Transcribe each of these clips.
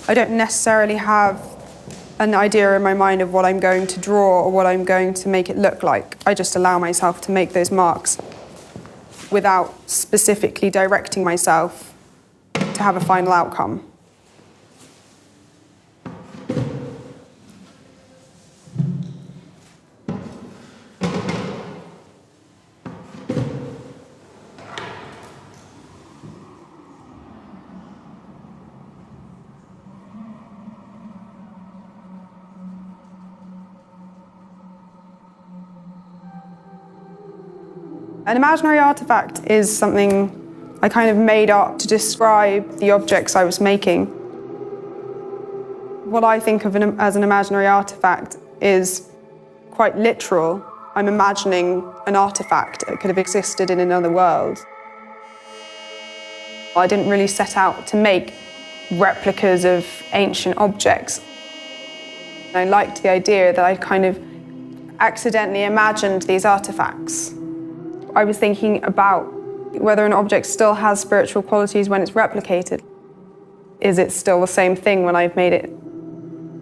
I don't necessarily have an idea in my mind of what I'm going to draw or what I'm going to make it look like. I just allow myself to make those marks without specifically directing myself to have a final outcome. An imaginary artifact is something I kind of made up to describe the objects I was making. What I think of as an imaginary artifact is quite literal. I'm imagining an artifact that could have existed in another world. I didn't really set out to make replicas of ancient objects. I liked the idea that I kind of accidentally imagined these artifacts. I was thinking about whether an object still has spiritual qualities when it's replicated. Is it still the same thing when I've made it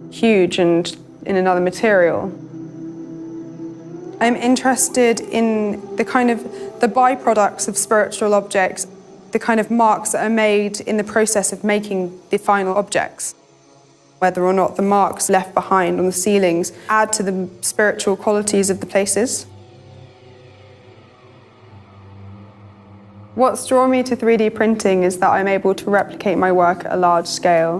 huge and in another material? I'm interested in the byproducts of spiritual objects, the kind of marks that are made in the process of making the final objects. Whether or not the marks left behind on the ceilings add to the spiritual qualities of the places. What's drawn me to 3D printing is that I'm able to replicate my work at a large scale.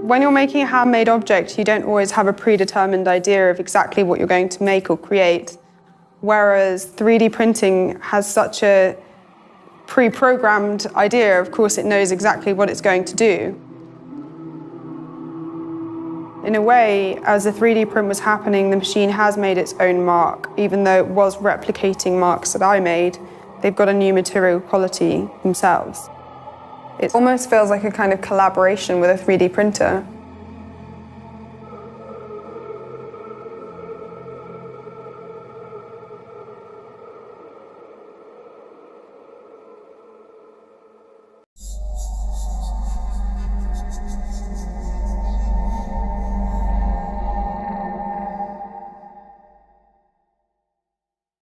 When you're making a handmade object, you don't always have a predetermined idea of exactly what you're going to make or create, whereas 3D printing has such a pre-programmed idea. Of course, it knows exactly what it's going to do. In a way, as the 3D print was happening, the machine has made its own mark. Even though it was replicating marks that I made, they've got a new material quality themselves. It almost feels like a kind of collaboration with a 3D printer.